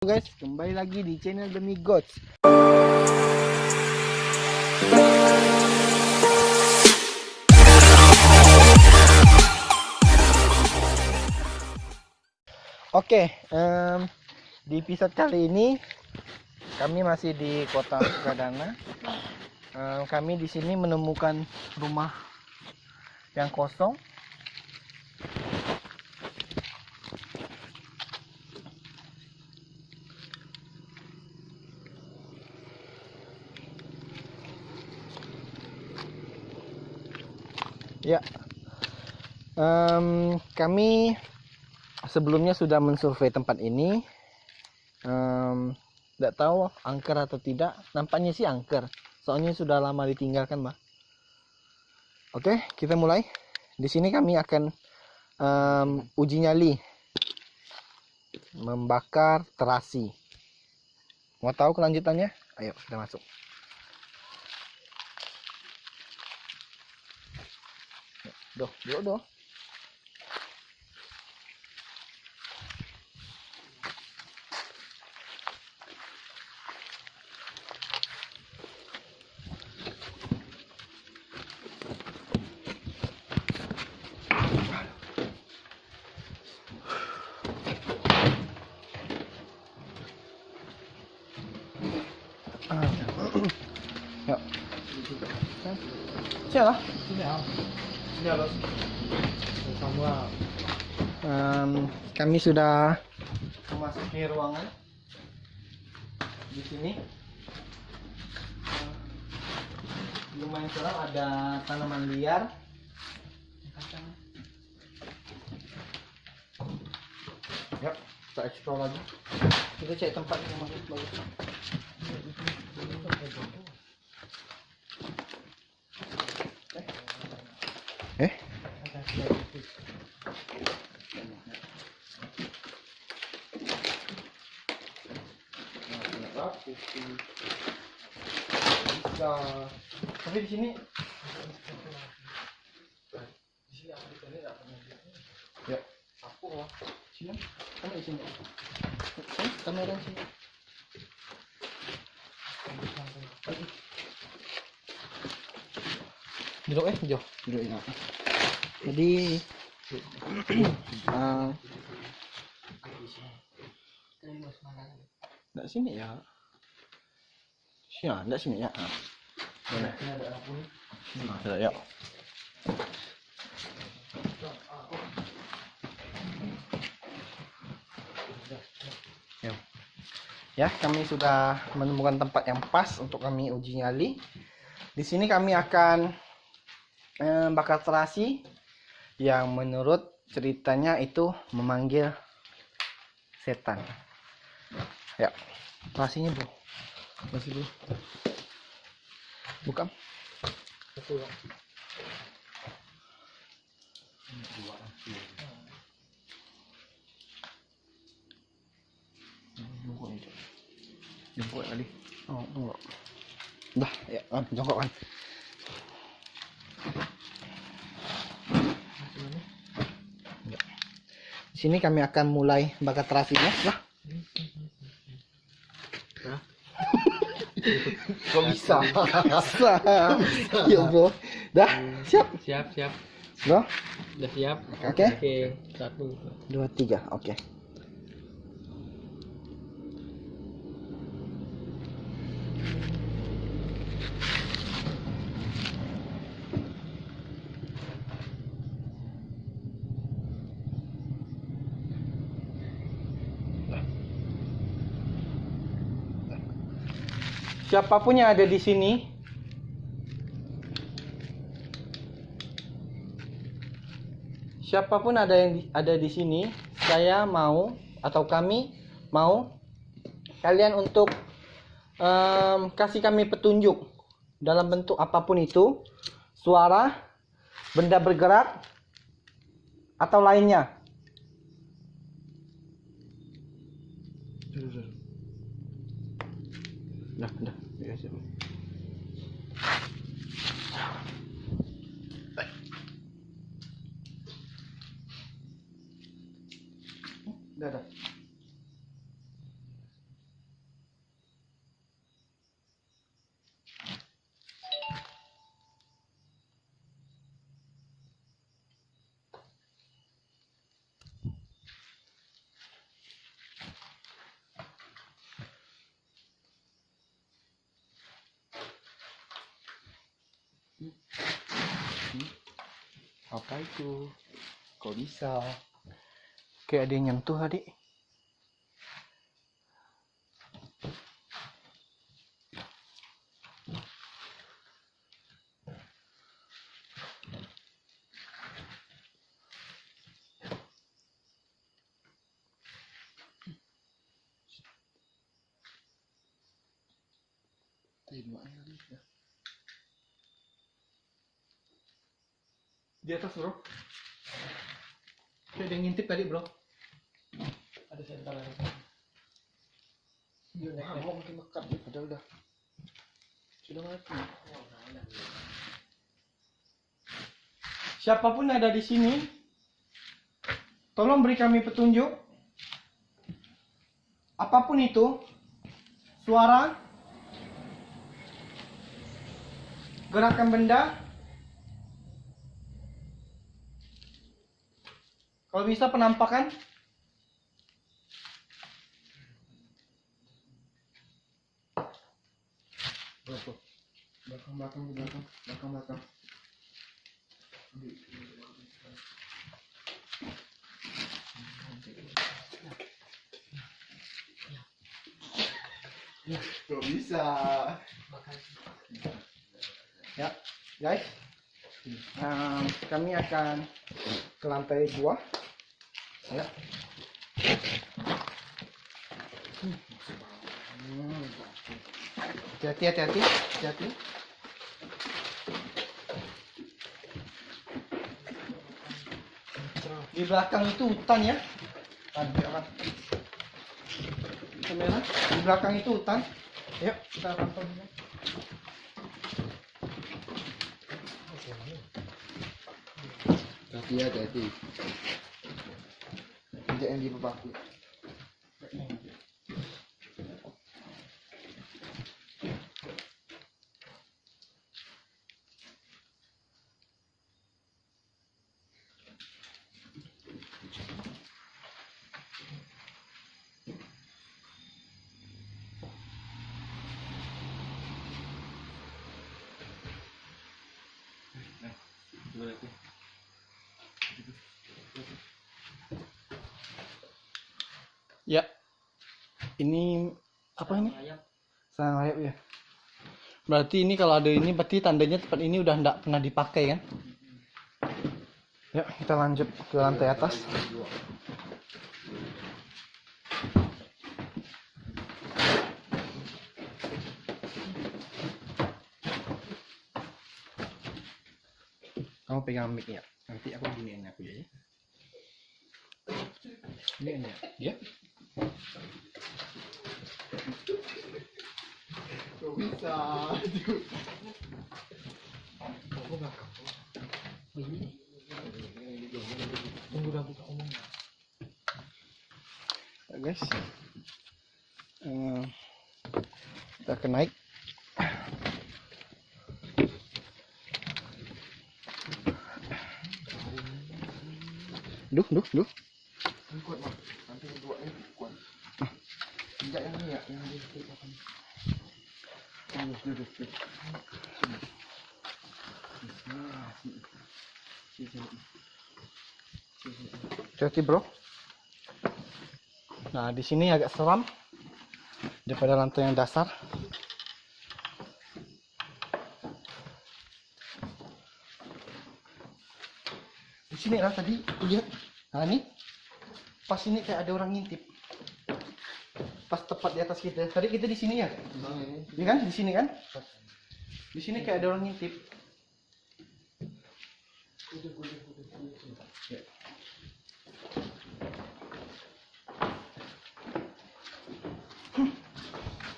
Guys, kembali lagi di channel Demi Gods. Oke, di episode kali ini kami masih di Kota Sukadana. Kami di sini menemukan rumah yang kosong. Ya, kami sebelumnya sudah mensurvei tempat ini. Tidak tahu angker atau tidak. Nampaknya sih angker. Soalnya sudah lama ditinggalkan, Mbak. Oke, kita mulai. Di sini kami akan uji nyali membakar terasi. Mau tahu kelanjutannya? Ayo kita masuk. Duduk. Yuk. Sialah. Kami sudah memasuki ruangan. Di sini lumayan seram, ada tanaman liar. Yuk, kita explore lagi. Kita cari tempat yang bagus. Tapi di sini ya aku lah sini kamu di sini kamera sini duduk duduk ya. Jadi enggak sini ya. Siapa? Enggak sini ya. Boleh. Sudah, yuk. Ya, kami sudah menemukan tempat yang pas untuk kami uji nyali. Di sini kami akan bakar terasi yang menurut ceritanya itu memanggil setan. Ya, terasinya bu, masih dulu. Bukan. Jongkok kali. Oh, jongkok. Dah, ya, jongkok kan. Di sini kami akan mulai bakar terasinya. Lah. Kok bisa? Ya, bro. Dah, siap. Bro? Udah siap. Oke. 1, 2, 3. Oke. Siapapun yang ada di sini, saya mau atau kami mau kalian untuk kasih kami petunjuk dalam bentuk apapun itu, suara, benda bergerak, atau lainnya. Dah. Ya, siap. Dah. Apa itu? Kok bisa? Kayak ada yang nyentuh tadi. Di atas bro. Kayak ada yang ngintip tadi bro. Ada senter. Mau makin dekat nih, padahal udah sudah mati. Siapapun yang ada di sini, tolong beri kami petunjuk. Apapun itu, suara, gerakan benda, kalau bisa penampakan. Belakang. Kok bisa? Ya, guys. Kami akan ke lantai 2. Ya. Hati-hati. Di belakang itu hutan ya. Kamera. Di belakang itu hutan. Yuk, kita pantau. Hati-hati. Injak yang di bawahku. Ya, ini apa ini? Sarang rayap ya. Berarti ini kalau ada ini berarti tandanya tempat ini udah enggak pernah dipakai kan? Ya, kita lanjut ke lantai atas. Kamu pegang mic ya. Nanti aku giniin aku ya. Ini ya. Kok bisa? Tunggu dah buka umum. Ya, guys. Kita akan naik. Duh. Kuat mah. Nanti dua ini kuat. Injak yang ini ya, yang di situ apa nih? Duduk. Hati-hati bro. Nah di sini agak seram daripada lantai yang dasar. Di sini lah tadi lihat. Nah ini pas ini kayak ada orang ngintip. Pas tepat di atas kita. Tadi kita di sini ya? Iya kan? Di sini kan? Di sini kayak ada orang ngintip. Ya.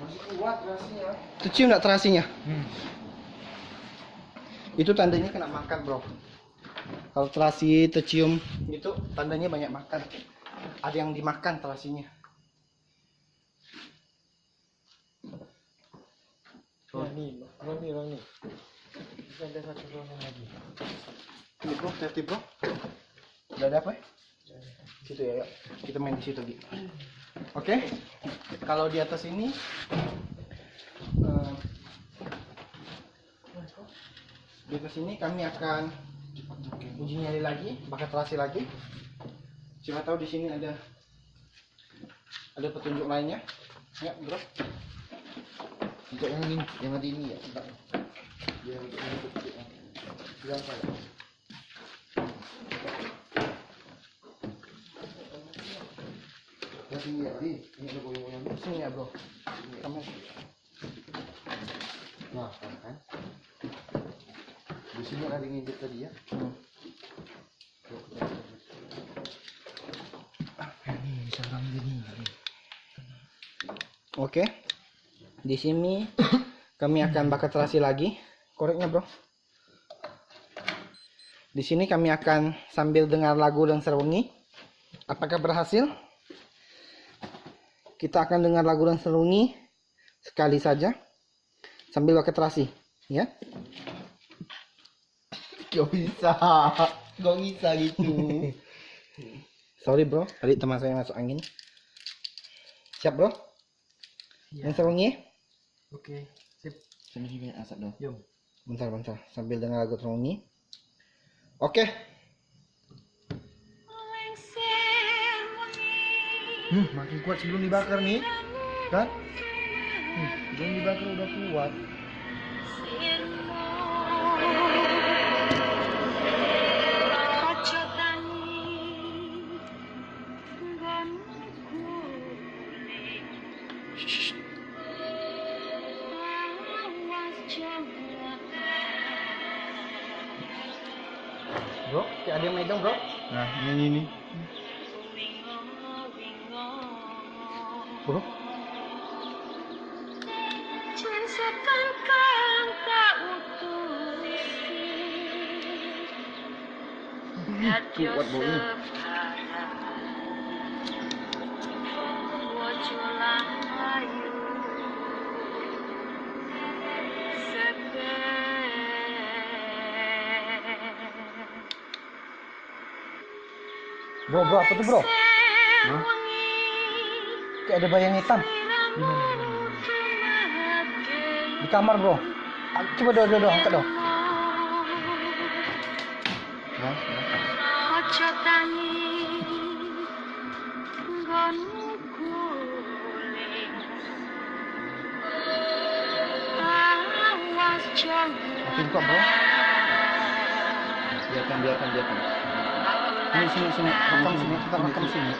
Masih kuat terasinya. Tercium nggak terasinya? Itu tandanya kena makan bro. Kalau terasi tercium itu tandanya banyak makan. Ada yang dimakan terasinya. Roni. Ada satu Roni lagi. Ini bro, hati bro. Udah ada apa ya? Situ ya, yuk. Kita main di situ Gi. Oke. Kalau di atas ini Di sini kami akan uji nyali lagi, bakar terasi lagi. Siapa tahu di sini ada petunjuk lainnya. Ya, bro. Untuk yang ini, yang ada ini ya. Biar untuk ini kecil. Biar apa ya? Yang ini ya, ini ada goyang-goyang. Sini ya, bro. Kamu. Nah, kan? Di sini ada yang ngintip tadi ya. Ini bisa orang gini. Oke. Di sini kami akan bakar terasi lagi. Koreknya, bro. Di sini kami akan sambil dengar lagu dan serungi. Apakah berhasil? Kita akan dengar lagu dan serungi sekali saja sambil bakar terasi, ya. Gak bisa gitu. Sorry, bro. Tadi teman saya masuk angin. Siap, bro? Ya. Yang serungi? Oke, sip. Sini juga asap dong. Yuk. Bentar. Sambil dengar lagu serungi. Oke. Makin kuat sebelum dibakar nih, kan? Sebelum dibakar udah kuat. Bro, kayak ada yang megang, bro. Nah, ini. Bro. Kuat bau ini. Bro, apa tuh, bro? Hah? Kayak ada bayang hitam di kamar, bro. Coba do, angkat dong. Nah. Makin kuat, bro. Biarkan. Sini. Kita rekam sini.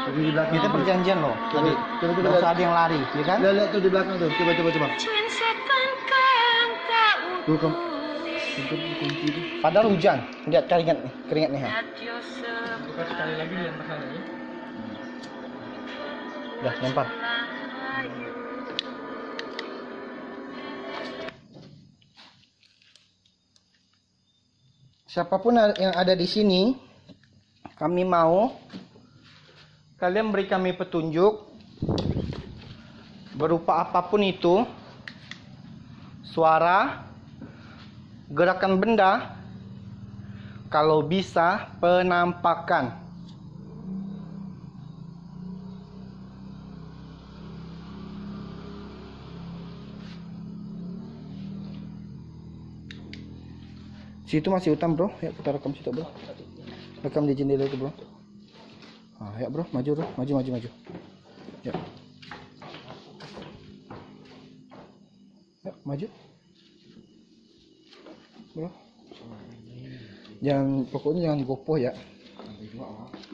Tapi di belakang. Kita perjanjian loh. Tadi. Coba. Nggak usah ada yang lari, ya kan? Lihat tuh di belakang tuh. Coba. Tuh kamu. Tutup kunci itu. Padahal hujan. Lihat keringat nih. Buka sekali lagi lempar sana ya. Udah, lempar. Siapapun yang ada di sini, kami mau kalian beri kami petunjuk berupa apapun itu, suara, gerakan benda, kalau bisa penampakan. Situ masih hutan, bro. Ya, kita rekam situ, bro. Rekam di jendela itu, bro. Ah, ya, bro. Maju, bro. Maju. Ya. Ya, maju. Bro. Pokoknya jangan gopoh ya.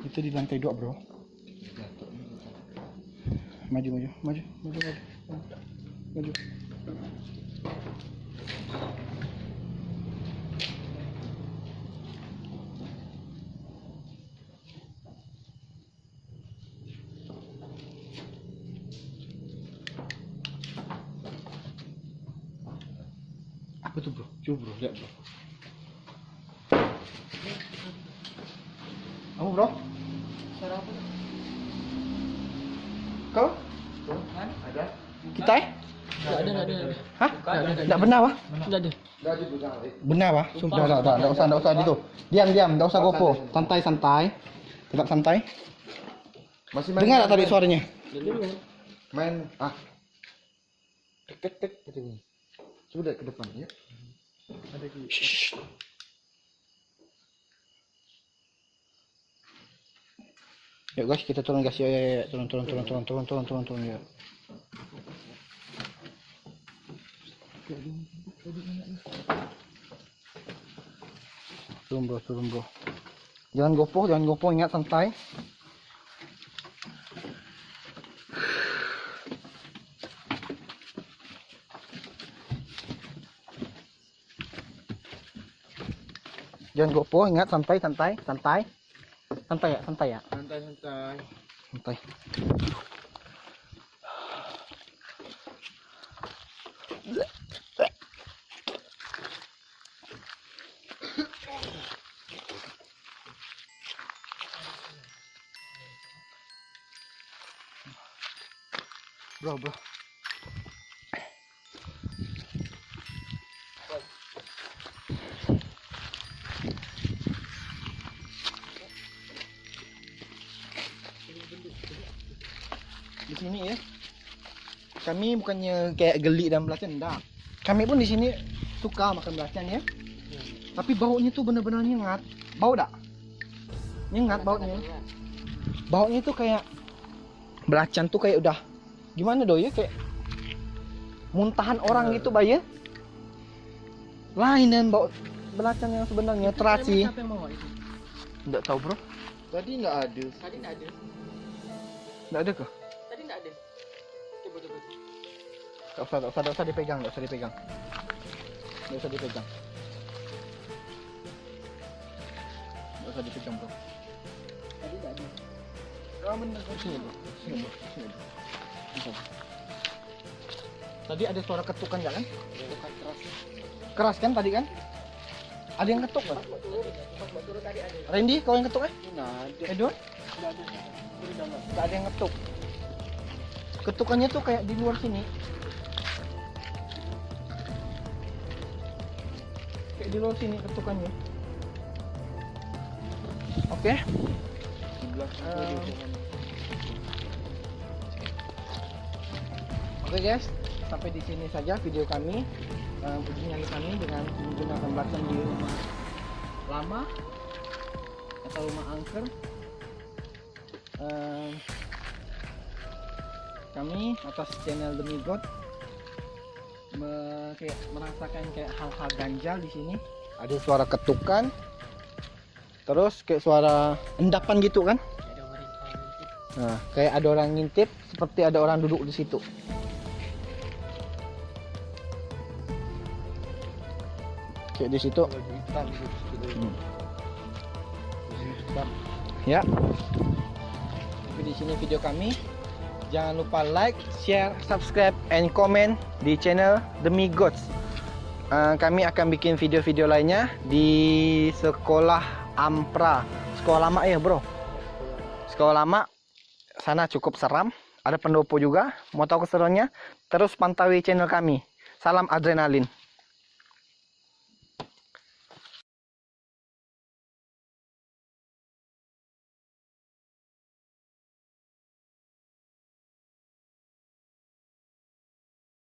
Itu di lantai 2, bro. Maju. Apa tuh, bro? Coba, bro, lihat, bro. Kamu, bro? Suara apa? Kau? Ada? Kita? Enggak ada. Hah? Enggak benar, Wah? Enggak ada. Benar, Wah? Sumpah, enggak usah gitu. Diam, enggak usah gopo. Santai. Tetap santai. Masih Dengar tak tadi suaranya? Main tek gitu. Coba lihat ke depan ya. Ada di. Shh. Yuk guys, kita turun guys. Ya. Turun ya. Turun bro. Jangan gopoh, ingat santai. Jangan gopoh, ingat santai. Santai ya. Santai. Santai. Bro. Di sini ya. Kami bukannya kayak geli dan belacan, enggak. Kami pun di sini suka makan belacan ya. Tapi baunya tuh bener-bener nyengat. Bau dak? Nyengat baunya. Baunya tuh kayak belacan tuh kayak udah gimana doy ya, kayak muntahan orang gitu bay ya. Lain dan bau belacan yang sebenarnya terasi. Siapa yang bawa itu? Enggak tahu bro. Tadi nggak ada. Enggak ada kah? Tadi nggak ada. Coba. Enggak usah dipegang. Enggak usah dipegang bro. Tadi nggak ada. Sini bro. Tadi ada suara ketukan nggak kan? Bukan keras. Keras kan tadi kan? Ada yang ketuk nggak? Pas buat turun tadi ada. Randy, kau yang ketuk Nggak ada. Edward? Nggak ada. Nggak ada yang ketuk. Ketukannya tuh kayak di luar sini. Kayak di luar sini ketukannya. Oke. Sebelah situ ada jangan. Oke guys, sampai di sini saja video kami, uji nyali kami dengan menggunakan belacan di rumah lama atau rumah angker. Kami atas channel Demi God kayak merasakan kayak hal-hal ganjal di sini. Ada suara ketukan, terus kayak suara endapan gitu kan? Ada orang ngintip. Nah, kayak ada orang ngintip, seperti ada orang duduk di situ. Kayak di situ. Lagi hitam gitu. Hmm. Ya. Tapi di sini video kami. Jangan lupa like, share, subscribe, and comment di channel Demi Gods. Kami akan bikin video-video lainnya di sekolah Ampra. Sekolah lama ya bro. Sekolah lama. Sana cukup seram. Ada pendopo juga. Mau tahu keseruannya? Terus pantau channel kami. Salam adrenalin.